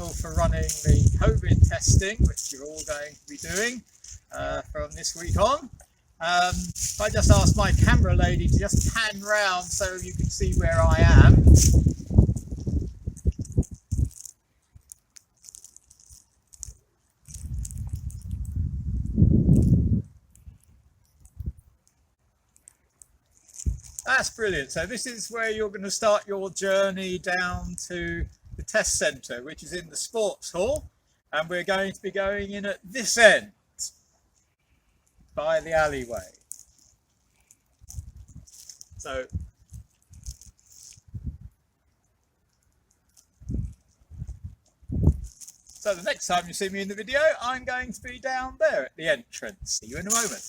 responsible for running the COVID testing, which you're all going to be doing from this week on. If I just ask my camera lady to just pan round so you can see where I am. That's brilliant. So this is where you're going to start your journey down to the test centre, which is in the sports hall. And we're going to be going in at this end by the alleyway. So the next time you see me in the video, I'm going to be down there at the entrance. See you in a moment.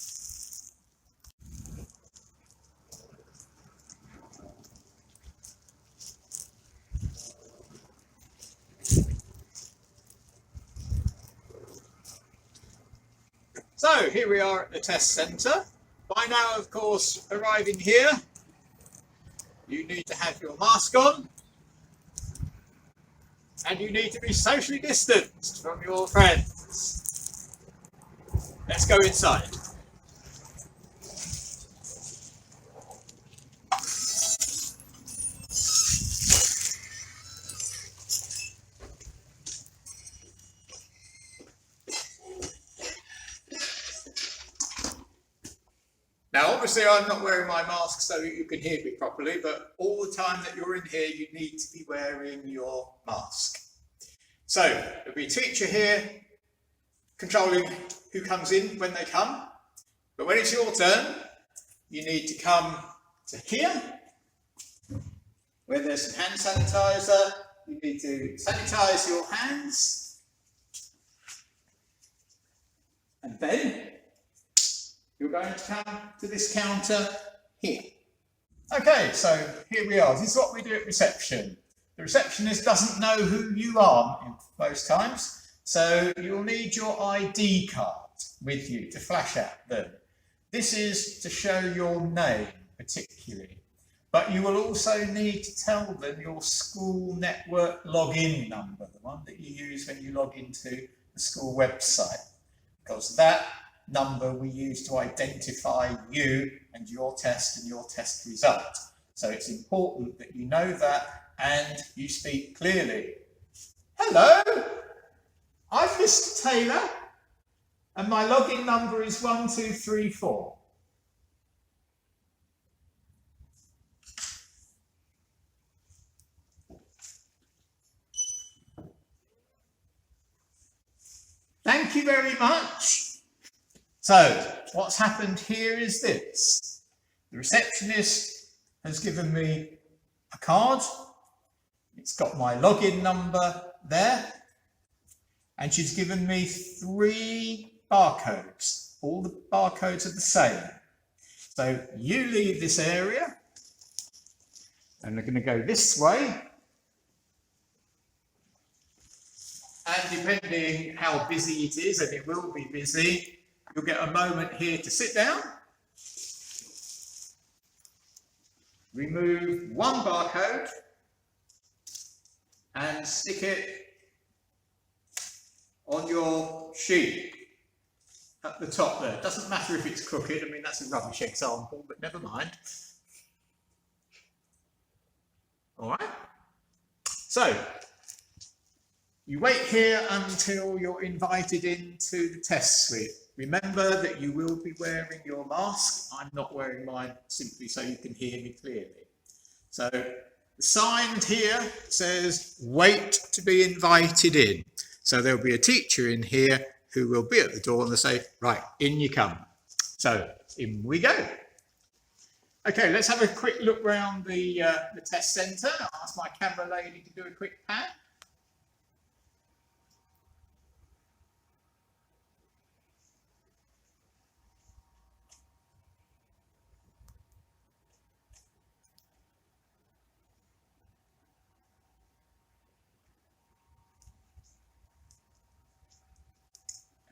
So here we are at the test centre. By now, of course, arriving here, you need to have your mask on and you need to be socially distanced from your friends. Let's go inside. Now, obviously, I'm not wearing my mask so you can hear me properly, but all the time that you're in here, you need to be wearing your mask. So, there'll be a teacher here controlling who comes in when they come. But when it's your turn, you need to come to here, where there's some hand sanitizer. You need to sanitize your hands. And then you're going to come to this counter here. Okay, so here we are. This is what we do at reception. The receptionist doesn't know who you are most times, so you'll need your ID card with you to flash at them. This is to show your name particularly, but you will also need to tell them your school network login number, the one that you use when you log into the school website, because that number we use to identify you and your test result. So it's important that you know that and you speak clearly. Hello, I'm Mr. Taylor and my login number is 1234. Thank you very much. So what's happened here is this. The receptionist has given me a card. It's got my login number there. And she's given me 3 barcodes. All the barcodes are the same. So you leave this area and they're going to go this way. And depending how busy it is, and it will be busy, you'll get a moment here to sit down, remove one barcode and stick it on your sheet at the top there. It doesn't matter if it's crooked, I mean that's a rubbish example, but never mind. All right, so you wait here until you're invited into the test suite. Remember that you will be wearing your mask. I'm not wearing mine simply so you can hear me clearly. So the sign here says, wait to be invited in. So there'll be a teacher in here who will be at the door and they'll say, right, in you come. So in we go. Okay, let's have a quick look around the test centre. I'll ask my camera lady to do a quick pan.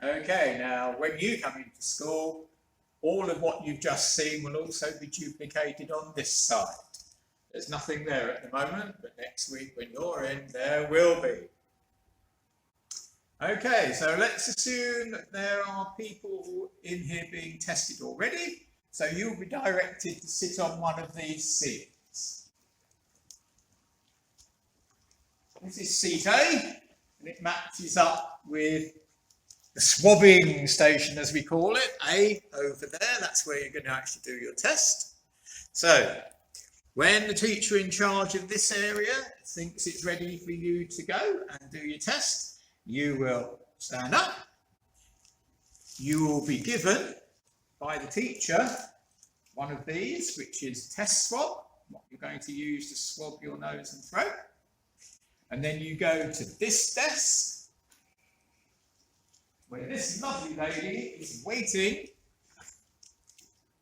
Okay, now when you come into school, all of what you've just seen will also be duplicated on this side. There's nothing there at the moment, but next week when you're in, there will be. Okay, so let's assume that there are people in here being tested already. So you'll be directed to sit on one of these seats. This is seat A, and it matches up with the swabbing station, as we call it, A over there. That's where you're going to actually do your test. So when the teacher in charge of this area thinks it's ready for you to go and do your test, you will stand up. You will be given by the teacher one of these, which is test swab, what you're going to use to swab your nose and throat. And then you go to this desk, where this lovely lady is waiting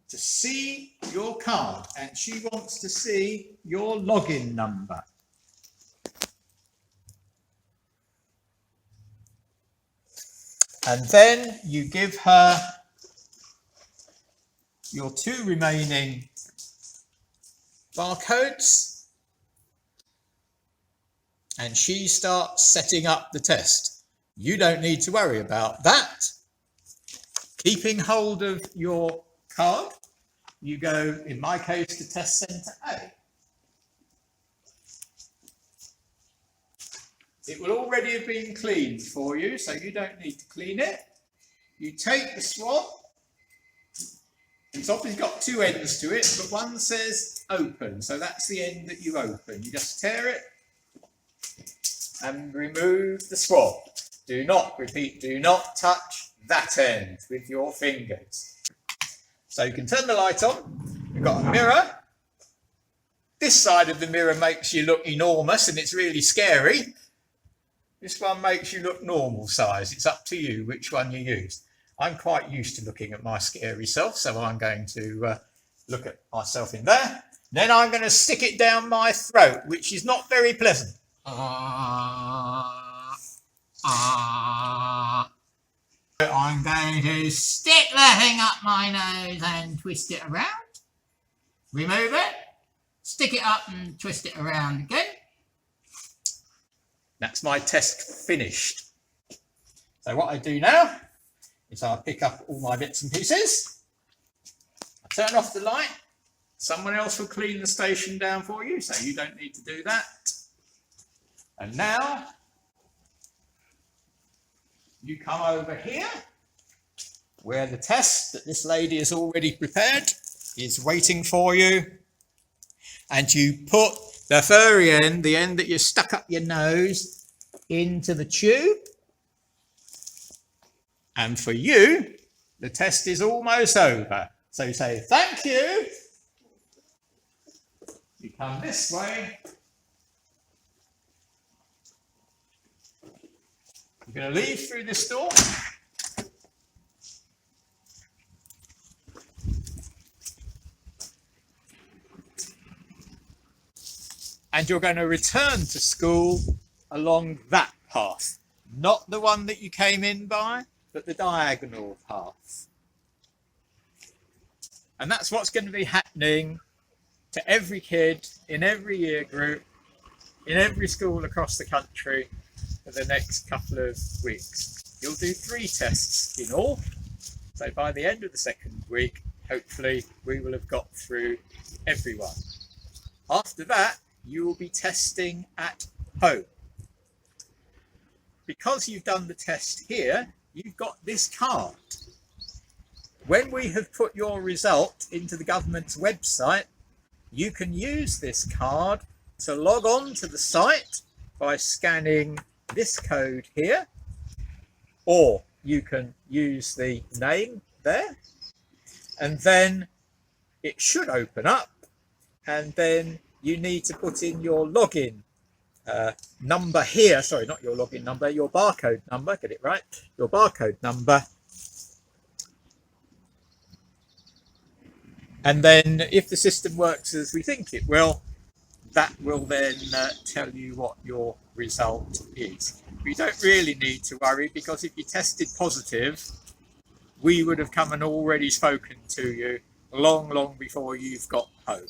to see your card, and she wants to see your login number. And then you give her your 2 remaining barcodes, and she starts setting up the test. You don't need to worry about that. Keeping hold of your card, you go, in my case, to test centre A. It will already have been cleaned for you, so you don't need to clean it. You take the swab. It's obviously got 2 ends to it, but one says open, so that's the end that you open. You just tear it and remove the swab. Do not, repeat, do not touch that end with your fingers. So you can turn the light on. You've got a mirror. This side of the mirror makes you look enormous and it's really scary. This one makes you look normal size. It's up to you which one you use. I'm quite used to looking at my scary self, so I'm going to look at myself in there. Then I'm going to stick it down my throat, which is not very pleasant. I'm going to stick the thing up my nose and twist it around. Remove it. Stick it up and twist it around again. That's my test finished. So what I do now is I pick up all my bits and pieces. I turn off the light. Someone else will clean the station down for you, so you don't need to do that. And now you come over here where the test that this lady has already prepared is waiting for you. And you put the furry end, the end that you stuck up your nose, into the tube. And for you, the test is almost over. So you say, thank you. You come this way. You're going to leave through this door. And you're going to return to school along that path. Not the one that you came in by, but the diagonal path. And that's what's going to be happening to every kid in every year group, in every school across the country for the next couple of weeks. You'll do 3 tests in all. So by the end of the 2nd week, hopefully we will have got through everyone. After that, you will be testing at home. Because you've done the test here, you've got this card. When we have put your result into the government's website, you can use this card to log on to the site by scanning this code here, or you can use the name there, and then it should open up, and then you need to put in your login number here. Sorry, not your login number, your barcode number. Get it right. Your barcode number. And then if the system works as we think it will, that will then tell you what your result is. We don't really need to worry, because if you tested positive, we would have come and already spoken to you long before you've got home.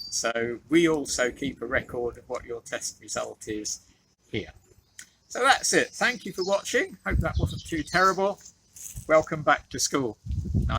So we also keep a record of what your test result is here. So that's it. Thank you for watching. Hope that wasn't too terrible. Welcome back to school.